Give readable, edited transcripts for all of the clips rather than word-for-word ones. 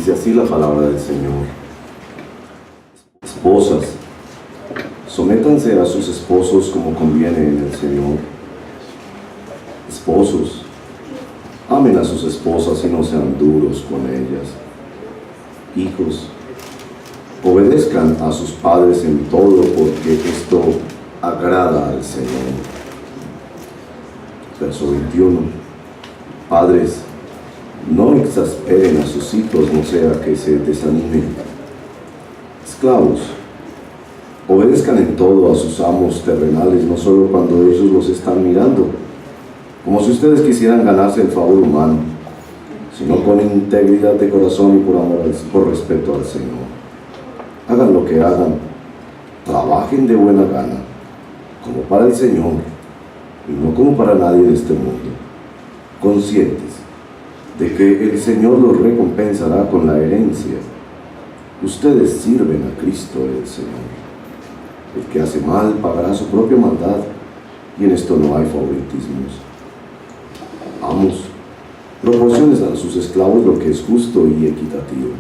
Dice así la palabra del Señor: esposas, sométanse a sus esposos como conviene en el Señor. Esposos, amen a sus esposas y no sean duros con ellas. Hijos, obedezcan a sus padres en todo, porque esto agrada al Señor. Verso 21. Padres, no exasperen a sus hijos, no sea que se desanimen. Esclavos, obedezcan en todo a sus amos terrenales, no solo cuando ellos los están mirando, como si ustedes quisieran ganarse el favor humano, sino con integridad de corazón y por amor, por respeto al Señor. Hagan lo que hagan, trabajen de buena gana, como para el Señor y no como para nadie de este mundo, conscientes de que el Señor los recompensará con la herencia. Ustedes sirven a Cristo el Señor. El que hace mal pagará su propia maldad, y en esto no hay favoritismos. Amos, proporcionen a sus esclavos lo que es justo y equitativo,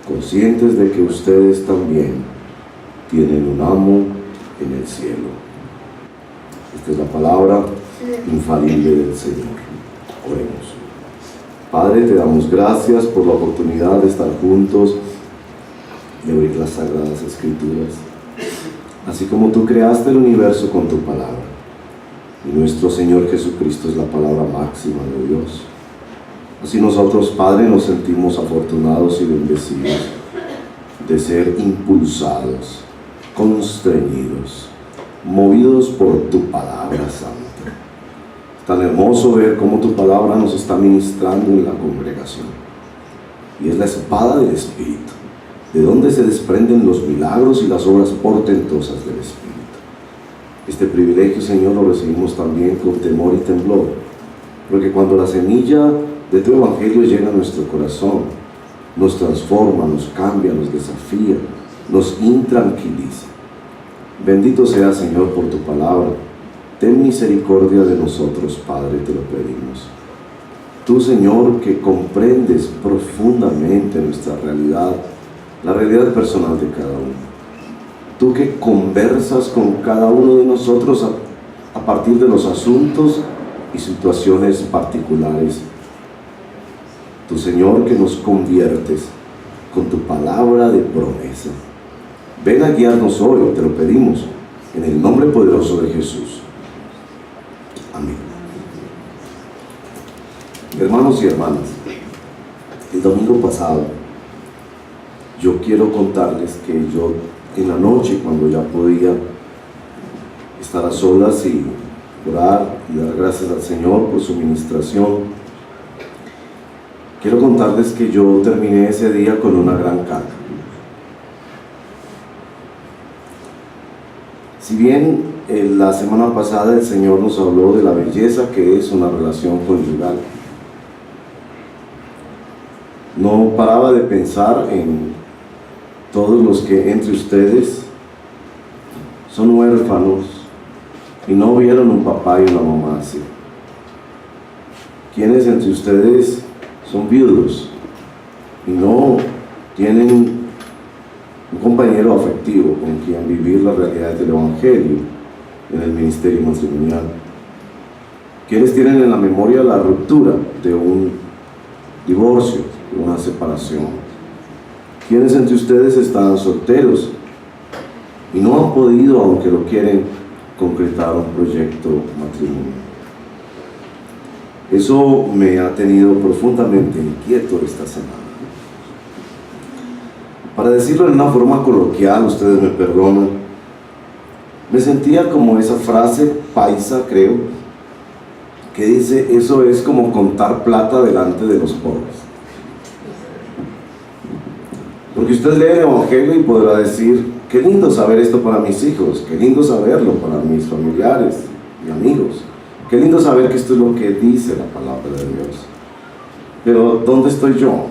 conscientes de que ustedes también tienen un amo en el cielo. Esta es la palabra infalible del Señor. Oremos. Padre, te damos gracias por la oportunidad de estar juntos, de oír las Sagradas Escrituras, así como tú creaste el universo con tu palabra. Y nuestro Señor Jesucristo es la palabra máxima de Dios. Así nosotros, Padre, nos sentimos afortunados y bendecidos de ser impulsados, constreñidos, movidos por tu palabra santa. Es tan hermoso ver cómo tu palabra nos está ministrando en la congregación. Y es la espada del Espíritu, de donde se desprenden los milagros y las obras portentosas del Espíritu. Este privilegio, Señor, lo recibimos también con temor y temblor, porque cuando la semilla de tu Evangelio llega a nuestro corazón, nos transforma, nos cambia, nos desafía, nos intranquiliza. Bendito sea, Señor, por tu palabra. Ten misericordia de nosotros, Padre, te lo pedimos. Tú, Señor, que comprendes profundamente nuestra realidad, la realidad personal de cada uno. Tú que conversas con cada uno de nosotros a partir de los asuntos y situaciones particulares. Tú, Señor, que nos conviertes con tu palabra de promesa. Ven a guiarnos hoy, te lo pedimos, en el nombre poderoso de Jesús. Amén. Hermanos y hermanas, el domingo pasado yo quiero contarles que yo en la noche, cuando ya podía estar a solas y orar y dar gracias al Señor por su ministración, quiero contarles que yo terminé ese día con una gran carga. Si bien la semana pasada el Señor nos habló de la belleza que es una relación conyugal, no paraba de pensar en todos los que entre ustedes son huérfanos y no vieron un papá y una mamá así. ¿Quiénes entre ustedes son viudos y no tienen un compañero afectivo con quien vivir las realidades del Evangelio en el ministerio matrimonial? ¿Quiénes tienen en la memoria la ruptura de un divorcio, de una separación? ¿Quiénes entre ustedes están solteros y no han podido, aunque lo quieren, concretar un proyecto matrimonial? Eso me ha tenido profundamente inquieto esta semana. Para decirlo de una forma coloquial, ustedes me perdonan, me sentía como esa frase paisa, creo, que dice: eso es como contar plata delante de los pobres. Porque usted lee el Evangelio y podrá decir: qué lindo saber esto para mis hijos, qué lindo saberlo para mis familiares y amigos, qué lindo saber que esto es lo que dice la palabra de Dios. Pero ¿dónde estoy yo?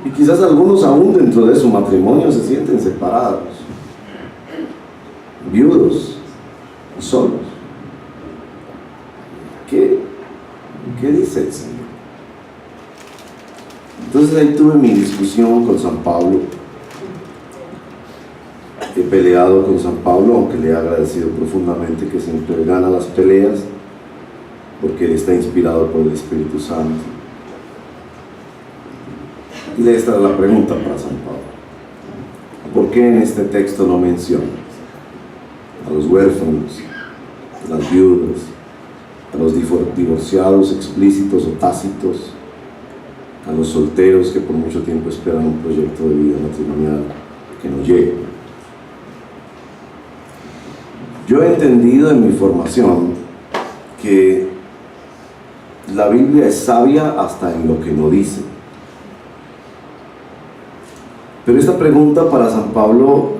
Y quizás algunos aún dentro de su matrimonio se sienten separados, viudos y solos. ¿Qué dice el Señor? Entonces ahí tuve mi discusión con San Pablo. He peleado con San Pablo, aunque le he agradecido profundamente que siempre gana las peleas, porque él está inspirado por el Espíritu Santo. Y esta es la pregunta para San Pablo: ¿por qué en este texto no menciona a los huérfanos, a las viudas, a los divorciados explícitos o tácitos, a los solteros que por mucho tiempo esperan un proyecto de vida matrimonial que no llega? Yo he entendido en mi formación que la Biblia es sabia hasta en lo que no dice. Pero esta pregunta para San Pablo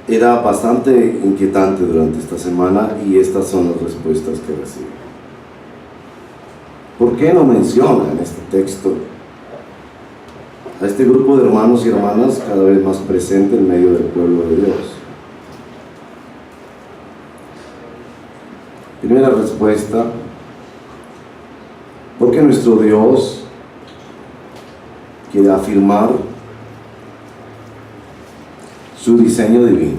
era bastante inquietante durante esta semana, y estas son las respuestas que recibe. ¿Por qué no menciona en este texto a este grupo de hermanos y hermanas cada vez más presente en medio del pueblo de Dios? Primera respuesta: porque nuestro Dios quiere afirmar su diseño divino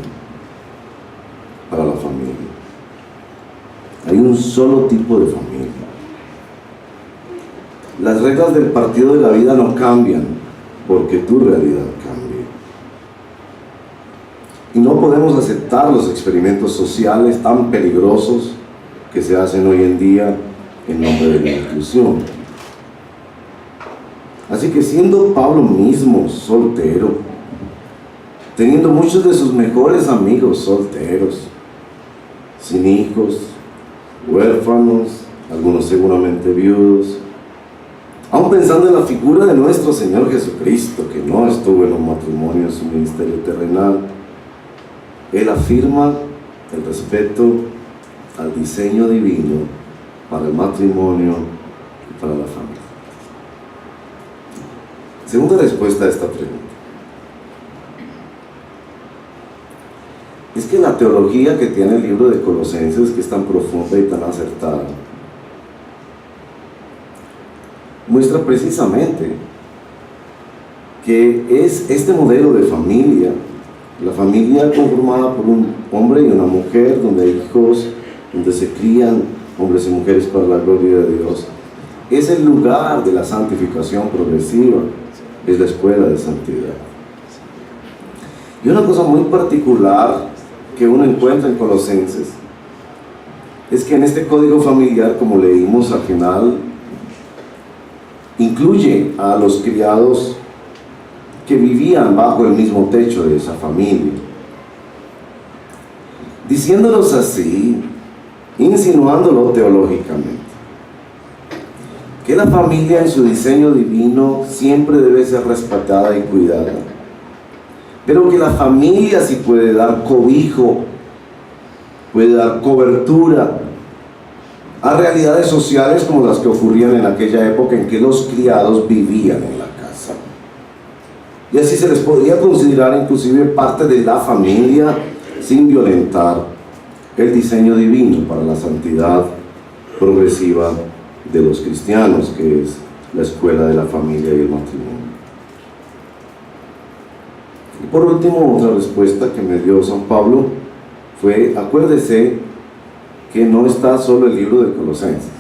para la familia. Hay un solo tipo de familia. Las reglas del partido de la vida no cambian porque tu realidad cambie. Y no podemos aceptar los experimentos sociales tan peligrosos que se hacen hoy en día en nombre de la inclusión. Así que, siendo Pablo mismo soltero, teniendo muchos de sus mejores amigos solteros, sin hijos, huérfanos, algunos seguramente viudos, aún pensando en la figura de nuestro Señor Jesucristo, que no estuvo en un matrimonio en su ministerio terrenal, él afirma el respeto al diseño divino para el matrimonio y para la familia. Segunda respuesta a esta pregunta: es que la teología que tiene el libro de Colosenses, que es tan profunda y tan acertada, muestra precisamente que es este modelo de familia, la familia conformada por un hombre y una mujer, donde hay hijos, donde se crían hombres y mujeres para la gloria de Dios, es el lugar de la santificación progresiva, es la escuela de santidad. Y una cosa muy particular que uno encuentra en Colosenses es que en este código familiar, como leímos al final, incluye a los criados que vivían bajo el mismo techo de esa familia, diciéndolos así, insinuándolo teológicamente, que la familia en su diseño divino siempre debe ser respetada y cuidada, pero que la familia sí puede dar cobijo, puede dar cobertura a realidades sociales como las que ocurrían en aquella época en que los criados vivían en la casa. Y así se les podría considerar inclusive parte de la familia sin violentar el diseño divino para la santidad progresiva de los cristianos, que es la escuela de la familia y el matrimonio. Y por último, otra respuesta que me dio San Pablo fue: acuérdese que no está solo el libro de Colosenses.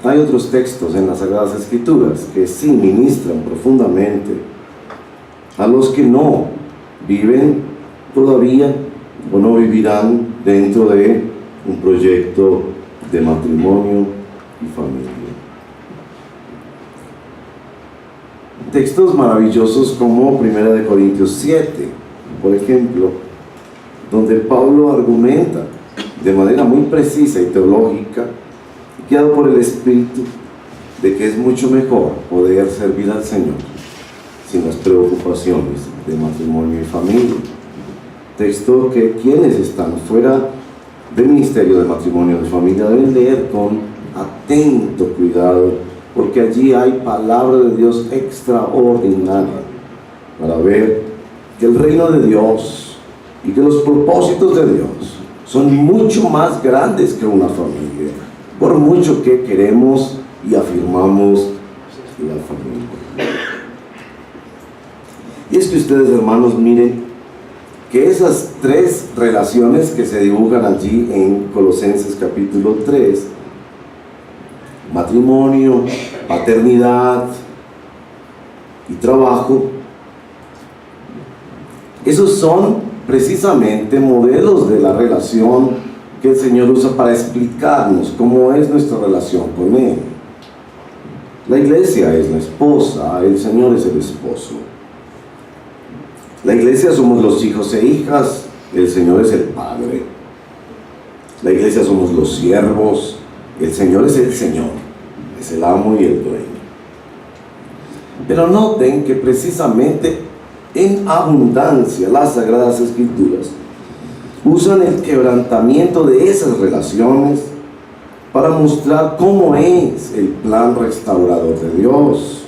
Hay otros textos en las Sagradas Escrituras que sí ministran profundamente a los que no viven todavía o no vivirán dentro de un proyecto de matrimonio y familia. Textos maravillosos como 1 Corintios 7, por ejemplo, donde Pablo argumenta de manera muy precisa y teológica, guiado por el Espíritu, de que es mucho mejor poder servir al Señor sin las preocupaciones de matrimonio y familia. Texto que quienes están fuera del ministerio de matrimonio y de familia deben leer con atento cuidado, porque allí hay palabra de Dios extraordinaria para ver que el reino de Dios y que los propósitos de Dios son mucho más grandes que una familia, por mucho que queremos y afirmamos familia. Y es que ustedes, hermanos, miren que esas tres relaciones que se dibujan allí en Colosenses capítulo 3, matrimonio, paternidad y trabajo, esos son precisamente modelos de la relación que el Señor usa para explicarnos cómo es nuestra relación con Él. La iglesia es la esposa, el Señor es el esposo. La iglesia somos los hijos e hijas, el Señor es el Padre. La iglesia somos los siervos, el Señor es el Señor, es el amo y el dueño. Pero noten que precisamente en abundancia las Sagradas Escrituras usan el quebrantamiento de esas relaciones para mostrar cómo es el plan restaurador de Dios.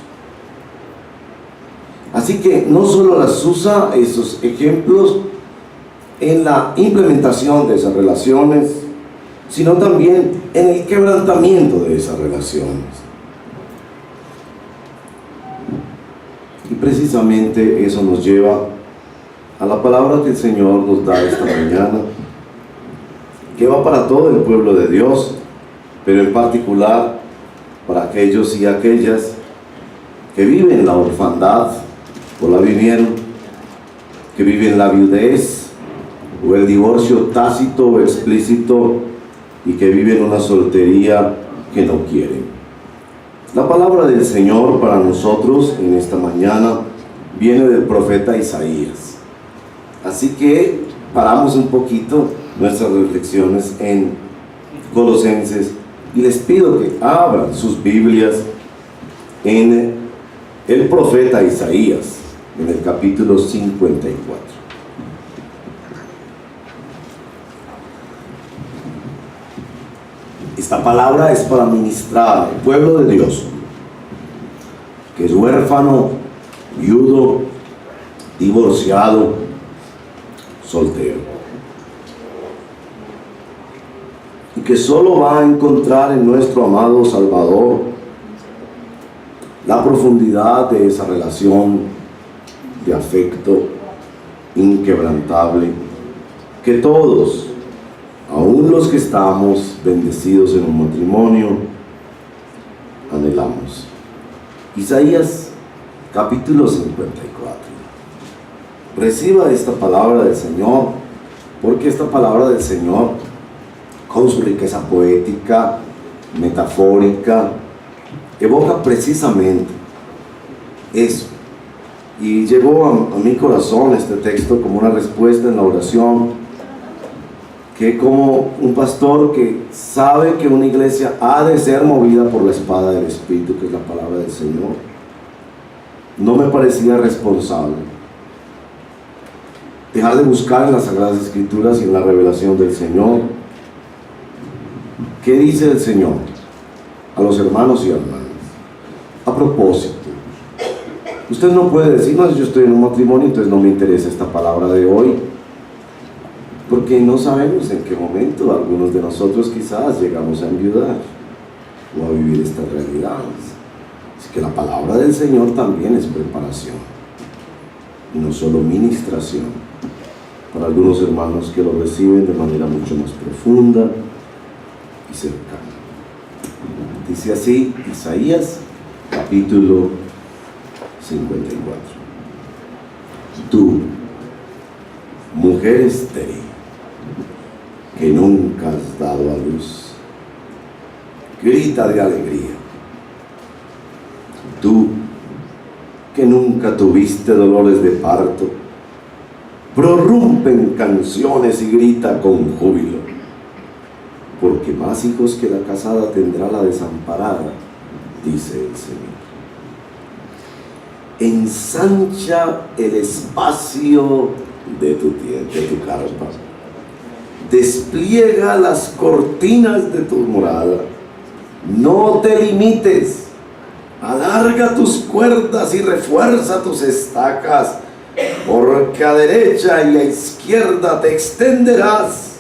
Así que no solo las usa esos ejemplos en la implementación de esas relaciones, sino también en el quebrantamiento de esas relaciones. Y precisamente eso nos lleva a la palabra que el Señor nos da esta mañana, que va para todo el pueblo de Dios, pero en particular para aquellos y aquellas que viven la orfandad o la vivieron, que viven la viudez o el divorcio tácito o explícito y que viven una soltería que no quieren. La palabra del Señor para nosotros en esta mañana viene del profeta Isaías. Así que paramos un poquito nuestras reflexiones en Colosenses y les pido que abran sus Biblias en el profeta Isaías, en el capítulo 54. Esta palabra es para ministrar al pueblo de Dios, que es huérfano, viudo, divorciado, soltero, y que solo va a encontrar en nuestro amado Salvador la profundidad de esa relación de afecto inquebrantable que todos, aún los que estamos bendecidos en un matrimonio, anhelamos. Isaías capítulo 54. Reciba esta palabra del Señor, porque esta palabra del Señor, con su riqueza poética, metafórica, evoca precisamente eso. Y llegó a mi corazón este texto como una respuesta en la oración, que como un pastor que sabe que una iglesia ha de ser movida por la espada del Espíritu, que es la palabra del Señor, no me parecía responsable dejar de buscar en las Sagradas Escrituras y en la revelación del Señor qué dice el Señor a los hermanos y hermanas. A propósito, usted no puede decir, no, yo estoy en un matrimonio, entonces no me interesa esta palabra de hoy, porque no sabemos en qué momento algunos de nosotros quizás llegamos a enviudar o a vivir estas realidades. Así que la palabra del Señor también es preparación y no solo ministración para algunos hermanos que lo reciben de manera mucho más profunda y cercana. Dice así Isaías capítulo 54. Tú, mujer estéril, que nunca has dado a luz, grita de alegría. Tú, que nunca tuviste dolores de parto, prorrumpe en canciones y grita con júbilo, porque más hijos que la casada tendrá la desamparada, dice el Señor. Ensancha el espacio de tu carpa, despliega las cortinas de tu morada, no te limites, alarga tus cuerdas y refuerza tus estacas, porque a derecha y a izquierda te extenderás.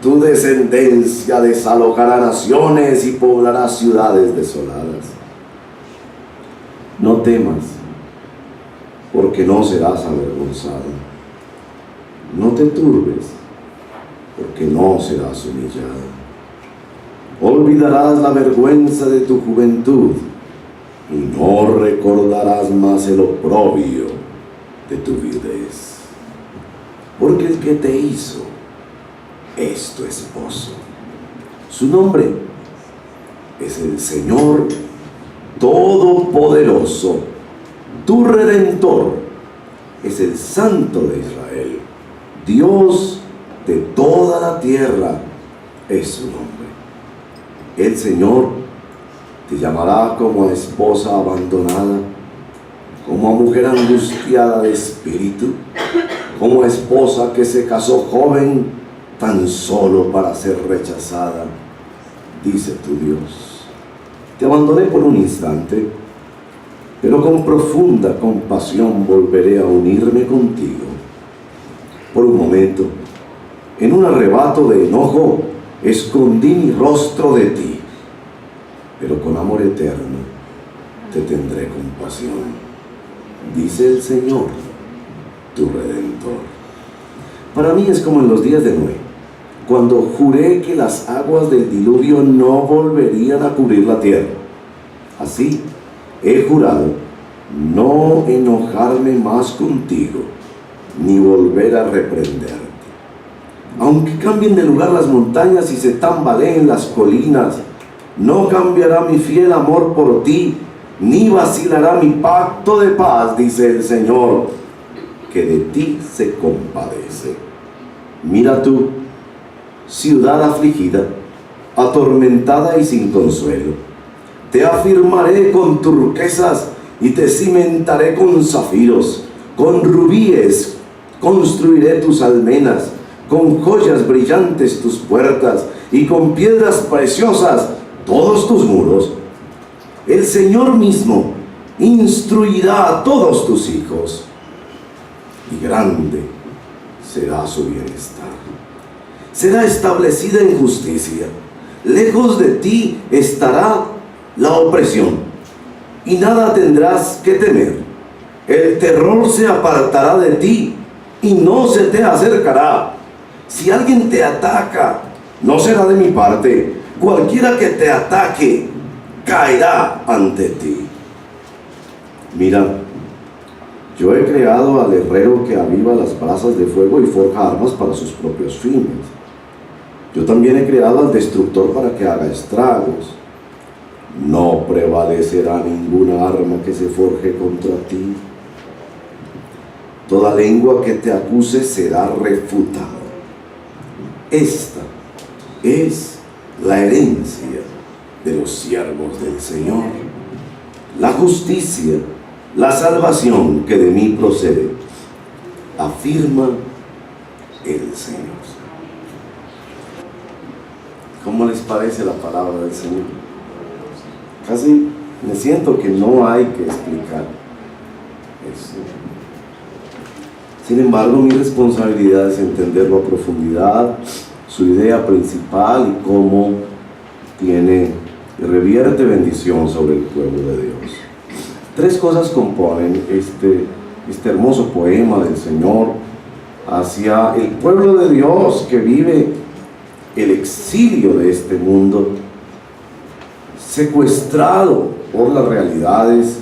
Tu descendencia desalojará naciones y poblará ciudades desoladas. No temas, porque no serás avergonzado. No te turbes, porque no serás humillado. Olvidarás la vergüenza de tu juventud y no recordarás más el oprobio de tu viudez. Porque el que te hizo es tu esposo. Su nombre es el Señor Todopoderoso. Tu Redentor es el Santo de Israel. Dios de toda la tierra es su nombre. El Señor te llamará como a esposa abandonada, como a mujer angustiada de espíritu, como a esposa que se casó joven tan solo para ser rechazada. Dice tu Dios: te abandoné por un instante, pero con profunda compasión volveré a unirme contigo. Por un momento, en un arrebato de enojo, escondí mi rostro de ti, pero con amor eterno te tendré compasión, dice el Señor, tu Redentor. Para mí es como en los días de Noé, cuando juré que las aguas del diluvio no volverían a cubrir la tierra. Así he jurado no enojarme más contigo, ni volver a reprenderte. Aunque cambien de lugar las montañas y se tambaleen las colinas, no cambiará mi fiel amor por ti, ni vacilará mi pacto de paz, dice el Señor, que de ti se compadece. Mira tú, ciudad afligida, atormentada y sin consuelo, te afirmaré con turquesas y te cimentaré con zafiros, con rubíes construiré tus almenas, con joyas brillantes tus puertas y con piedras preciosas todos tus muros. El Señor mismo instruirá a todos tus hijos, y grande será su bienestar. Será establecida en justicia. Lejos de ti estará la opresión, y nada tendrás que temer. El terror se apartará de ti, y no se te acercará. Si alguien te ataca, no será de mi parte. Cualquiera que te ataque, caerá ante ti. Mira, yo he creado al herrero que aviva las brasas de fuego y forja armas para sus propios fines. Yo también he creado al destructor para que haga estragos. No prevalecerá ninguna arma que se forje contra ti. Toda lengua que te acuse será refutada. Esta es la herencia de los siervos del Señor, la justicia, la salvación que de mí procede, afirma el Señor. ¿Cómo les parece la palabra del Señor? Casi me siento que no hay que explicar eso. Sin embargo, mi responsabilidad es entenderlo a profundidad, su idea principal y cómo revierte bendición sobre el pueblo de Dios. Tres cosas componen este hermoso poema del Señor hacia el pueblo de Dios que vive el exilio de este mundo, secuestrado por las realidades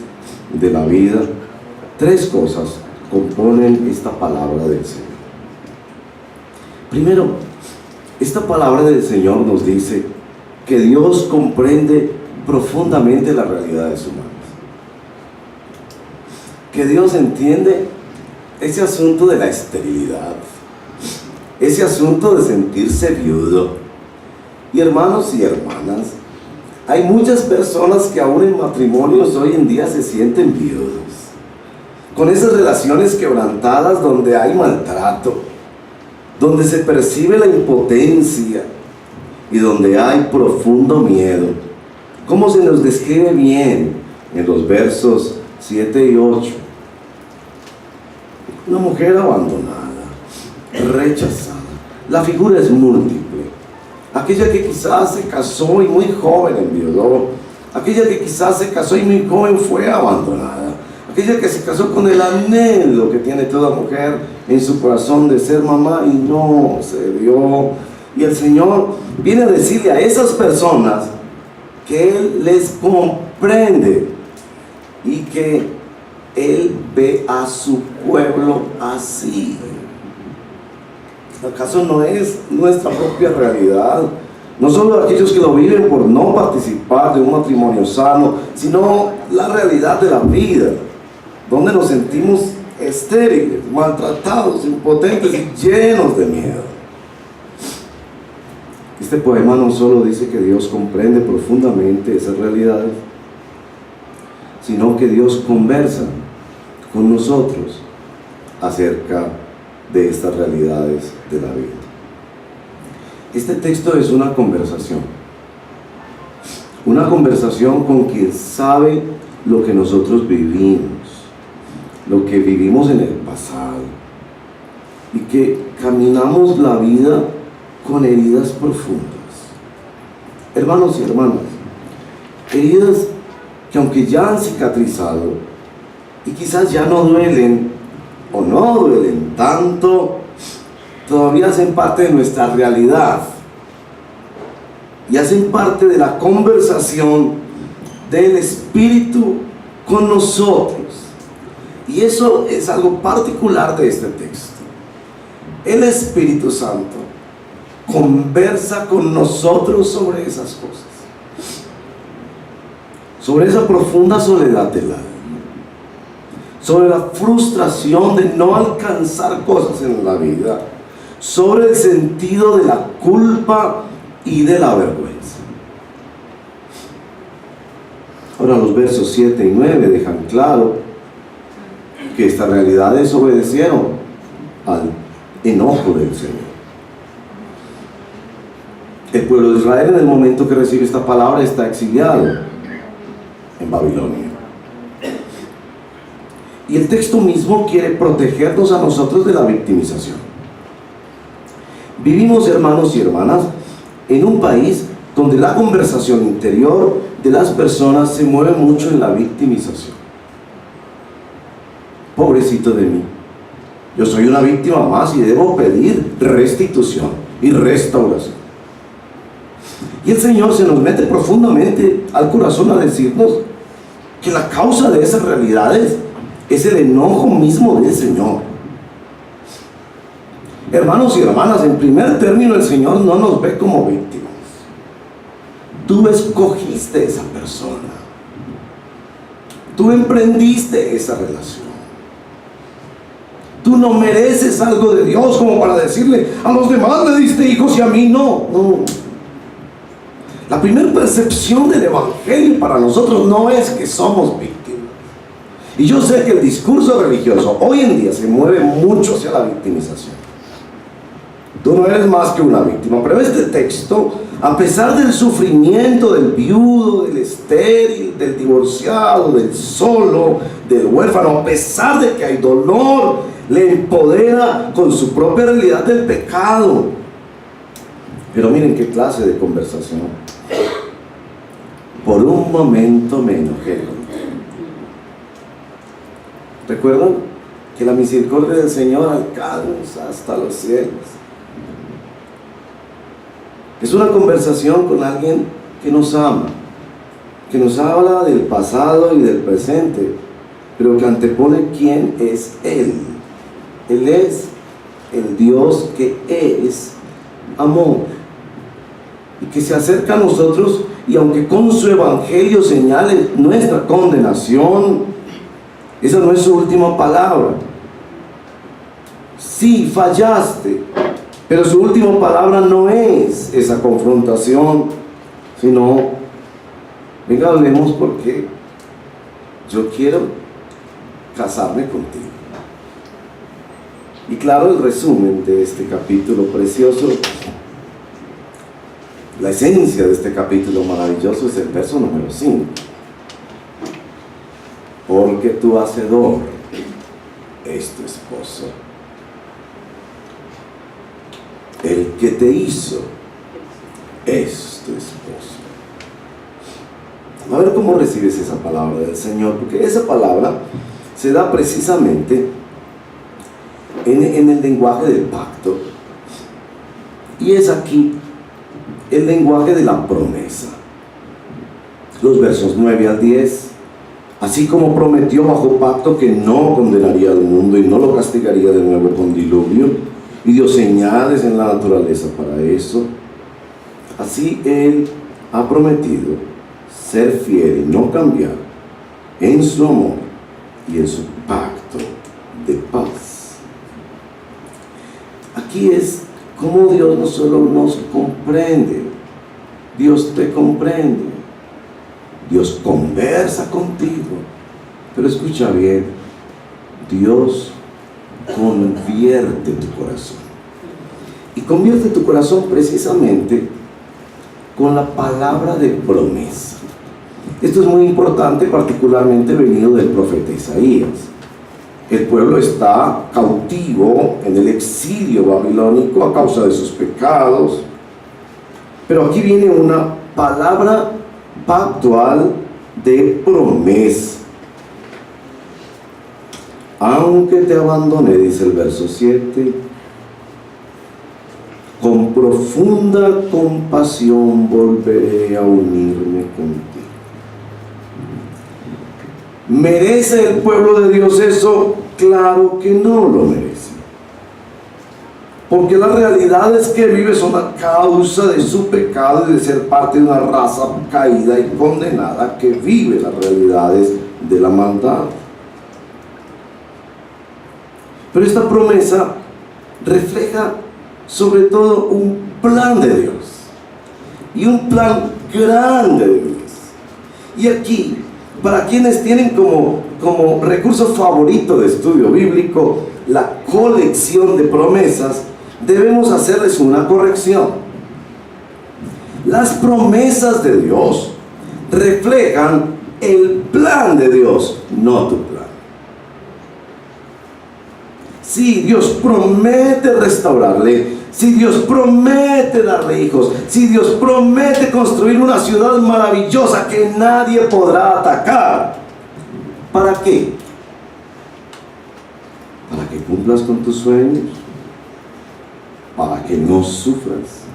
de la vida. Tres cosas componen esta palabra del Señor. Primero, esta palabra del Señor nos dice que Dios comprende profundamente las realidades humanas. Que Dios entiende ese asunto de la esterilidad, ese asunto de sentirse viudo. Y hermanos y hermanas, hay muchas personas que aún en matrimonios hoy en día se sienten viudos, con esas relaciones quebrantadas donde hay maltrato, donde se percibe la impotencia y donde hay profundo miedo, como se nos describe bien en los versos 7 y 8. Una mujer abandonada, rechazada. La figura es múltiple. Aquella que quizás se casó y muy joven enviudó. Aquella que quizás se casó y muy joven fue abandonada. aquella que se casó con el anhelo que tiene toda mujer en su corazón de ser mamá y no se dio. Y el Señor viene a decirle a esas personas que Él les comprende y que Él ve a su pueblo así. ¿Acaso no es nuestra propia realidad? No solo aquellos que lo viven por no participar de un matrimonio sano, sino la realidad de la vida, donde nos sentimos estériles, maltratados, impotentes y llenos de miedo. Este poema no solo dice que Dios comprende profundamente esas realidades, sino que Dios conversa con nosotros acerca de estas realidades de la vida. Este texto es una conversación con quien sabe lo que nosotros vivimos, lo que vivimos en el pasado, y que caminamos la vida con heridas profundas. Hermanos y hermanas, heridas que aunque ya han cicatrizado y quizás ya no duelen o no duelen tanto, todavía hacen parte de nuestra realidad y hacen parte de la conversación del Espíritu con nosotros. Y eso es algo particular de este texto. El Espíritu Santo conversa con nosotros sobre esas cosas, sobre esa profunda soledad del alma, sobre la frustración de no alcanzar cosas en la vida, sobre el sentido de la culpa y de la vergüenza. Ahora los versos 7 y 9 dejan claro que estas realidades obedecieron al enojo del Señor. El pueblo de Israel, en el momento que recibe esta palabra, está exiliado en Babilonia. Y el texto mismo quiere protegernos a nosotros de la victimización. Vivimos, hermanos y hermanas, en un país donde la conversación interior de las personas se mueve mucho en la victimización. Pobrecito de mí, yo soy una víctima más y debo pedir restitución y restauración. Y el Señor se nos mete profundamente al corazón a decirnos que la causa de esas realidades es el enojo mismo del Señor. Hermanos y hermanas, en primer término, el Señor no nos ve como víctimas. Tú escogiste esa persona. Tú emprendiste esa relación. Tú no mereces algo de Dios como para decirle a los demás le diste hijos y a mí no. La primera percepción del Evangelio para nosotros no es que somos víctimas. Y yo sé que el discurso religioso hoy en día se mueve mucho hacia la victimización. Tú no eres más que una víctima. Pero este texto, a pesar del sufrimiento del viudo, del estéril, del divorciado, del solo, del huérfano, a pesar de que hay dolor, le empodera con su propia realidad del pecado. Pero miren qué clase de conversación. Por un momento me enojé contigo. ¿Recuerdan? Que la misericordia del Señor alcanza hasta los cielos. Es una conversación con alguien que nos ama, que nos habla del pasado y del presente, pero que antepone quién es Él. Él es el Dios que es amor y que se acerca a nosotros, y aunque con su evangelio señale nuestra condenación, esa no es su última palabra. Sí, fallaste, pero su última palabra no es esa confrontación, sino, venga, hablemos porque yo quiero casarme contigo. Y claro, el resumen de este capítulo precioso, la esencia de este capítulo maravilloso es el verso número 5. Porque tu hacedor es tu esposo. El que te hizo es tu esposo. A ver cómo recibes esa palabra del Señor, porque esa palabra se da precisamente en el lenguaje del pacto. Y es aquí el lenguaje de la promesa. Los versos 9 al 10. Así como prometió bajo pacto que no condenaría al mundo y no lo castigaría de nuevo con diluvio, y dio señales en la naturaleza para eso, así Él ha prometido ser fiel y no cambiar en su amor y en su pacto de paz. Aquí es como Dios no solo nos comprende, Dios te comprende, Dios conversa contigo, pero escucha bien, Dios convierte tu corazón. Y convierte tu corazón precisamente con la palabra de promesa. Esto es muy importante, particularmente venido del profeta Isaías. El pueblo está cautivo en el exilio babilónico a causa de sus pecados, pero aquí viene una palabra pactual de promesa. Aunque te abandone, dice el verso 7, con profunda compasión volveré a unirme contigo. ¿Merece el pueblo de Dios eso? Claro que no lo merece. Porque las realidades que vive son a causa de su pecado y de ser parte de una raza caída y condenada que vive las realidades de la maldad. Pero esta promesa refleja sobre todo un plan de Dios, y un plan grande de Dios. Y aquí, para quienes tienen como recurso favorito de estudio bíblico la colección de promesas, debemos hacerles una corrección. Las promesas de Dios reflejan el plan de Dios, no tu plan. Si Dios promete restaurarle, si Dios promete darle hijos, si Dios promete construir una ciudad maravillosa que nadie podrá atacar, ¿para qué? Para que cumplas con tus sueños, para que no sufras,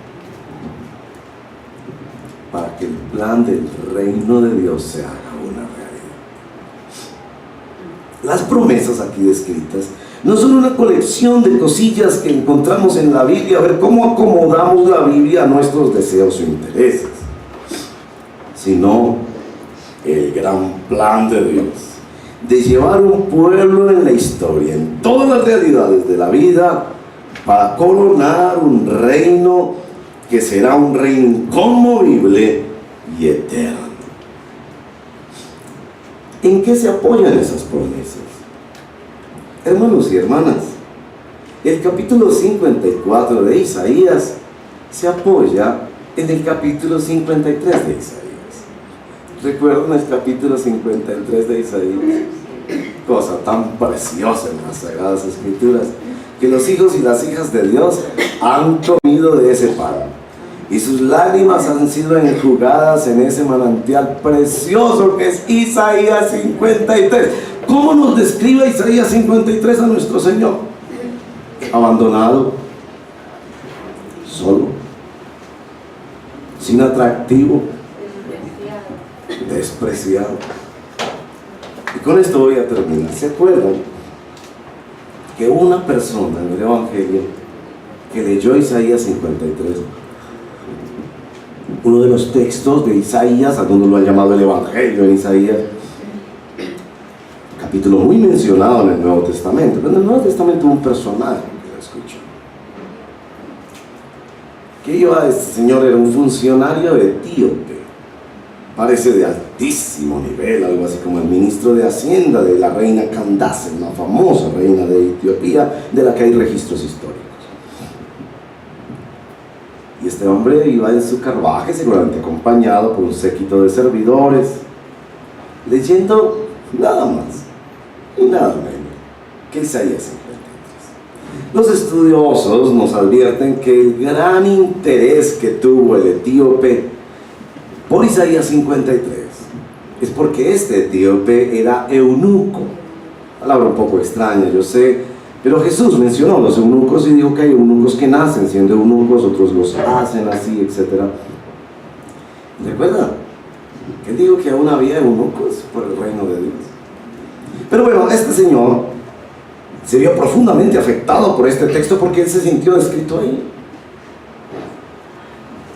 para que el plan del reino de Dios se haga una realidad. Las promesas aquí descritas no son una colección de cosillas que encontramos en la Biblia, a ver cómo acomodamos la Biblia a nuestros deseos o intereses, sino el gran plan de Dios de llevar un pueblo en la historia, en todas las realidades de la vida, para coronar un reino que será un reino inconmovible y eterno. ¿En qué se apoyan esas promesas? Hermanos y hermanas, el capítulo 54 de Isaías se apoya en el capítulo 53 de Isaías. ¿Recuerdan el capítulo 53 de Isaías? Cosa tan preciosa en las Sagradas Escrituras, que los hijos y las hijas de Dios han comido de ese pan, y sus lágrimas han sido enjugadas en ese manantial precioso que es Isaías 53. ¿Cómo nos describe Isaías 53 a nuestro Señor? Abandonado, solo, sin atractivo, despreciado. Y con esto voy a terminar. ¿Se acuerdan que una persona en el Evangelio que leyó Isaías 53, uno de los textos de Isaías, algunos lo han llamado el Evangelio en Isaías, capítulo muy mencionado en el Nuevo Testamento, pero en el Nuevo Testamento hubo un personaje que lo escuchó, que este señor era un funcionario etíope, parece de altísimo nivel, algo así como el ministro de Hacienda de la reina Candace, una famosa reina de Etiopía, de la que hay registros históricos. Y este hombre iba en su carruaje, seguramente acompañado por un séquito de servidores, leyendo nada más y nada menos que Isaías 53. Los estudiosos nos advierten que el gran interés que tuvo el etíope por Isaías 53 es porque este etíope era eunuco, Palabra un poco extraña, yo sé, pero Jesús mencionó los eunucos y dijo que hay eunucos que nacen siendo eunucos, otros los hacen así, etc. ¿Recuerda? Él dijo que aún había eunucos por el reino de Dios. Pero bueno, este señor se vio profundamente afectado por este texto porque él se sintió descrito ahí.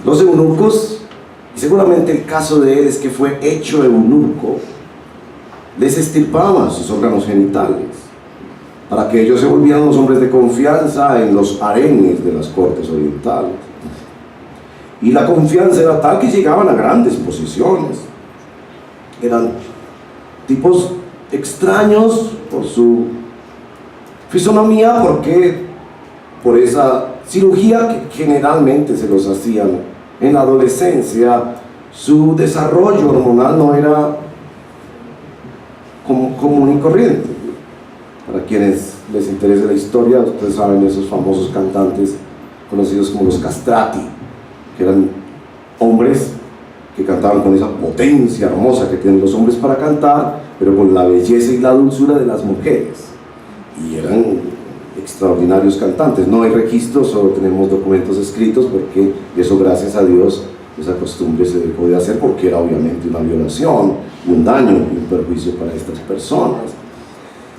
Los eunucos, y seguramente el caso de él es que fue hecho eunuco, les extirpaban sus órganos genitales para que ellos se volvieran los hombres de confianza en los harenes de las cortes orientales. Y la confianza era tal que llegaban a grandes posiciones. Eran tipos extraños por su fisonomía, porque por esa cirugía que generalmente se los hacían en la adolescencia, su desarrollo hormonal no era común y corriente. Para quienes les interese la historia, ustedes saben esos famosos cantantes conocidos como los castrati, que eran hombres que cantaban con esa potencia hermosa que tienen los hombres para cantar, pero con la belleza y la dulzura de las mujeres, y eran extraordinarios cantantes. No hay registros, solo tenemos documentos escritos, porque eso, gracias a Dios, esa costumbre se dejó de hacer porque era obviamente una violación, un daño, un perjuicio para estas personas.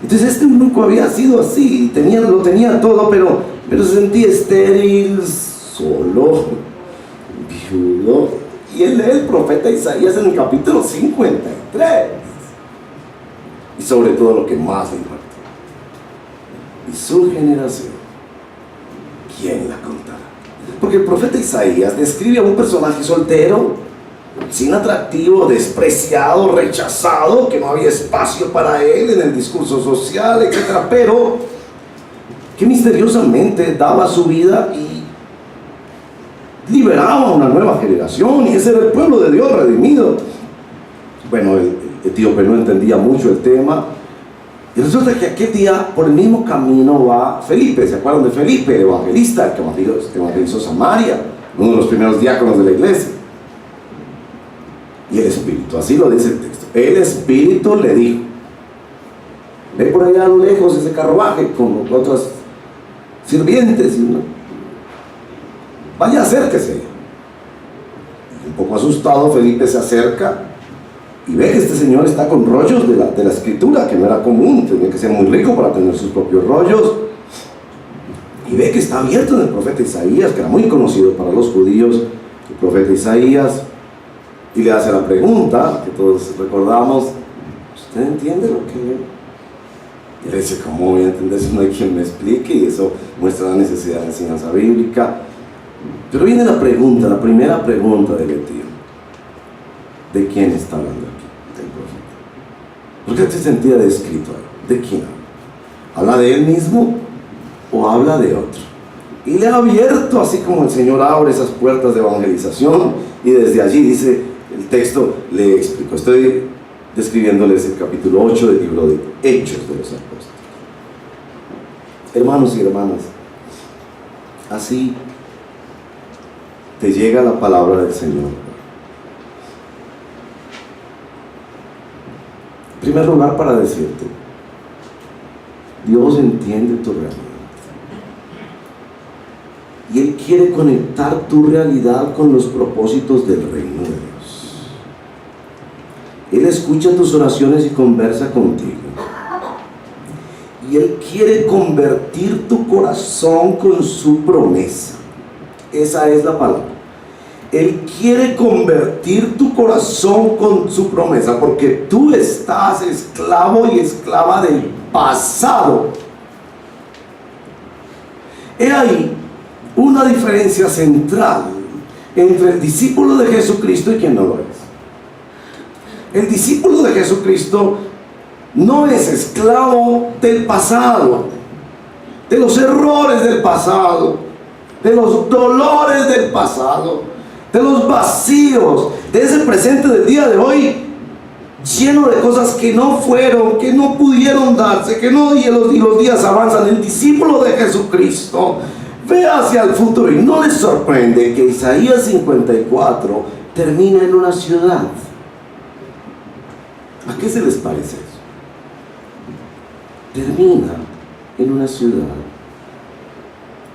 Entonces este eunuco había sido así, lo tenía todo, pero se sentía estéril, solo, viudo. Y él lee el profeta Isaías en el capítulo 53, y sobre todo lo que más le impactó: y su generación, ¿quién la contará? Porque el profeta Isaías describe a un personaje soltero, sin atractivo, despreciado, rechazado, que no había espacio para él en el discurso social, etc., pero que misteriosamente daba su vida y liberaba a una nueva generación, y ese era el pueblo de Dios redimido. Bueno, el etíope no entendía mucho el tema, y resulta que aquel día por el mismo camino va Felipe. ¿Se acuerdan de Felipe, el evangelista, el que evangelizó Samaria, uno de los primeros diáconos de la iglesia? Y el Espíritu, así lo dice el texto, el Espíritu le dijo: ve por allá a lo lejos ese carruaje con otras sirvientes, ¿no? Vaya, acérquese. Y un poco asustado, Felipe se acerca y ve que este señor está con rollos de la escritura, que no era común, tenía que ser muy rico para tener sus propios rollos, y ve que está abierto en el profeta Isaías, que era muy conocido para los judíos, el profeta Isaías, y le hace la pregunta que todos recordamos: ¿usted entiende lo que lee? Y le dice: ¿cómo voy a entender si no hay quien me explique? Y eso muestra la necesidad de enseñanza bíblica. Pero viene la pregunta, la primera pregunta del etíope: ¿de quién está hablando aquí? Del profeta. ¿Por qué se sentía descrito ahí? ¿De quién habla? ¿Habla de él mismo o habla de otro? Y le ha abierto, así como el Señor abre esas puertas de evangelización, y desde allí, dice el texto, le explico. Estoy describiéndoles el capítulo 8 del libro de Hechos de los Apóstoles. Hermanos y hermanas, así te llega la palabra del Señor. En primer lugar, para decirte: Dios entiende tu realidad, y Él quiere conectar tu realidad con los propósitos del reino de Dios. Él escucha tus oraciones y conversa contigo, y Él quiere convertir tu corazón con su promesa. Esa es la palabra. Él quiere convertir tu corazón con su promesa, porque tú estás esclavo y esclava del pasado. He ahí una diferencia central entre el discípulo de Jesucristo y quien no lo es. El discípulo de Jesucristo no es esclavo del pasado, de los errores del pasado, de los dolores del pasado, de los vacíos, de ese presente del día de hoy, lleno de cosas que no fueron, que no pudieron darse, que no, y los días avanzan. El discípulo de Jesucristo ve hacia el futuro, y no les sorprende que Isaías 54 termina en una ciudad. ¿A qué se les parece eso? termina en una ciudad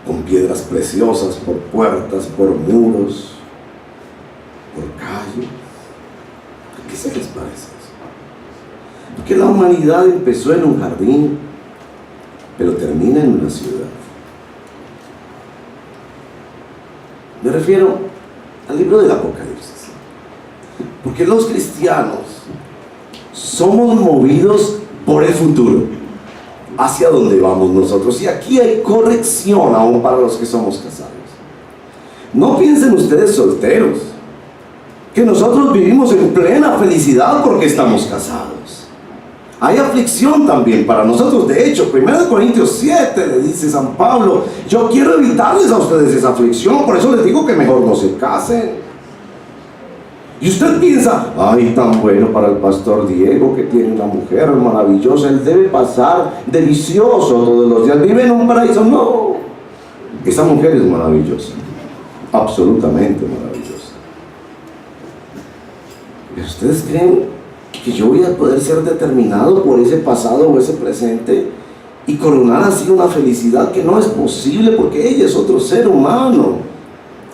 con piedras preciosas por puertas, por muros, por calles. ¿Qué se les parece eso? Porque la humanidad empezó en un jardín, pero termina en una ciudad. Me refiero al libro del Apocalipsis, porque los cristianos somos movidos por el futuro, hacia donde vamos nosotros. Y aquí hay corrección aún para los que somos casados. No piensen ustedes, solteros, que nosotros vivimos en plena felicidad porque estamos casados. Hay aflicción también para nosotros. De hecho, 1 Corintios 7 le dice San Pablo: yo quiero evitarles a ustedes esa aflicción, por eso les digo que mejor no se casen. Y usted piensa: ay, tan bueno para el pastor Diego, que tiene una mujer maravillosa, él debe pasar delicioso todos los días, vive en un paraíso. No, esa mujer es maravillosa, absolutamente maravillosa. ¿Pero ustedes creen que yo voy a poder ser determinado por ese pasado o ese presente y coronar así una felicidad que no es posible? Porque ella es otro ser humano,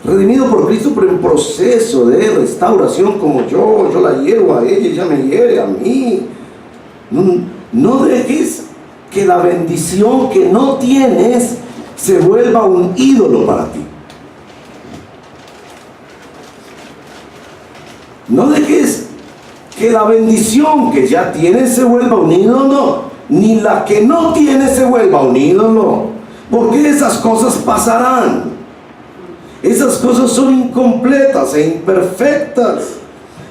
redimido por Cristo, pero en proceso de restauración, como yo la hiero a ella, ella me hiere a mí. No dejes que la bendición que no tienes se vuelva un ídolo para ti. No dejes que la bendición que ya tienes se vuelva un ídolo, ni la que no tienes se vuelva un ídolo, porque esas cosas pasarán. Esas cosas son incompletas e imperfectas.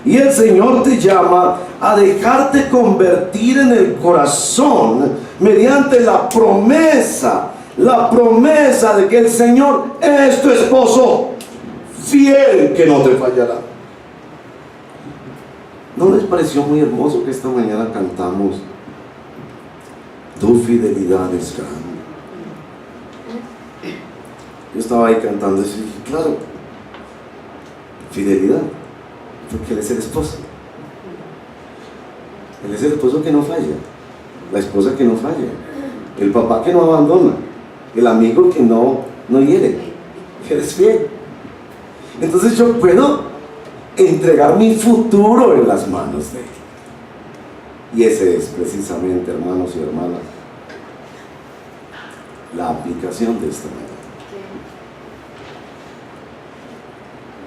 Y el Señor te llama a dejarte convertir en el corazón mediante la promesa de que el Señor es tu esposo fiel, que no te fallará. ¿No les pareció muy hermoso que esta mañana cantamos: tu fidelidad es grande? Yo estaba ahí cantando y dije: claro, fidelidad, porque Él es el esposo. Él es el esposo que no falla, la esposa que no falla, el papá que no abandona, el amigo que no hiere. Él es fiel. Entonces yo puedo entregar mi futuro en las manos de Él. Y ese es precisamente, hermanos y hermanas, la aplicación de esta manera.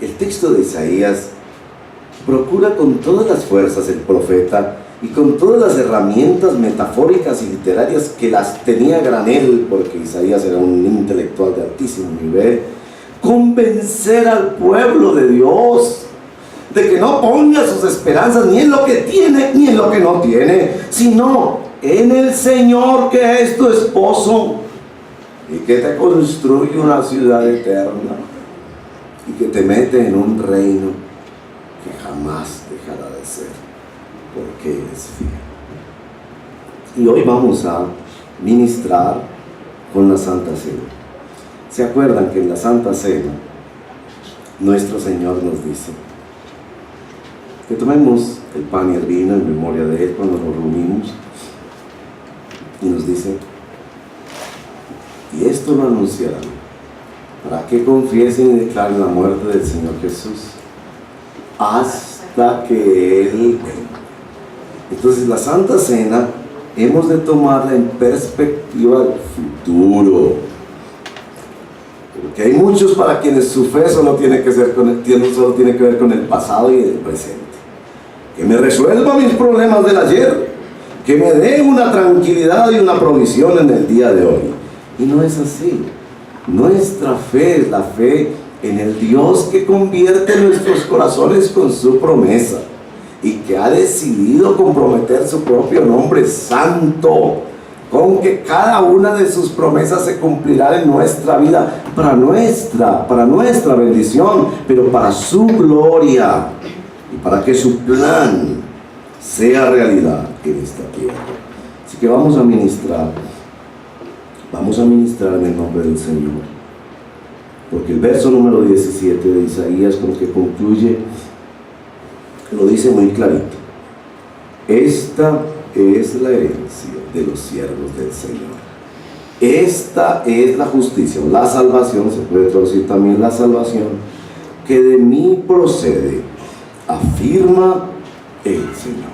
El texto de Isaías procura con todas las fuerzas el profeta y con todas las herramientas metafóricas y literarias que las tenía a granel, porque Isaías era un intelectual de altísimo nivel, convencer al pueblo de Dios de que no ponga sus esperanzas ni en lo que tiene ni en lo que no tiene, sino en el Señor, que es tu esposo y que te construye una ciudad eterna y que te mete en un reino que jamás dejará de ser, porque Él es fiel. Y hoy vamos a ministrar con la Santa Cena. ¿Se acuerdan que en la Santa Cena nuestro Señor nos dice que tomemos el pan y el vino en memoria de Él cuando nos reunimos? Y nos dice: y esto lo anunciarán para que confiesen y declaren la muerte del Señor Jesús hasta que Él venga. Entonces la Santa Cena hemos de tomarla en perspectiva del futuro, porque hay muchos para quienes su fe solo tiene que ver con el pasado y el presente. Que me resuelva mis problemas del ayer, que me dé una tranquilidad y una provisión en el día de hoy. Y no es así. Nuestra fe es la fe en el Dios que convierte nuestros corazones con su promesa y que ha decidido comprometer su propio nombre santo con que cada una de sus promesas se cumplirá en nuestra vida para nuestra bendición, pero para su gloria y para que su plan sea realidad en esta tierra. Así que vamos a ministrar en el nombre del Señor, porque el verso número 17 de Isaías, con el que concluye, lo dice muy clarito: esta es la herencia de los siervos del Señor. Esta es la justicia, o la salvación, se puede traducir también la salvación, que de mí procede, afirma el Señor.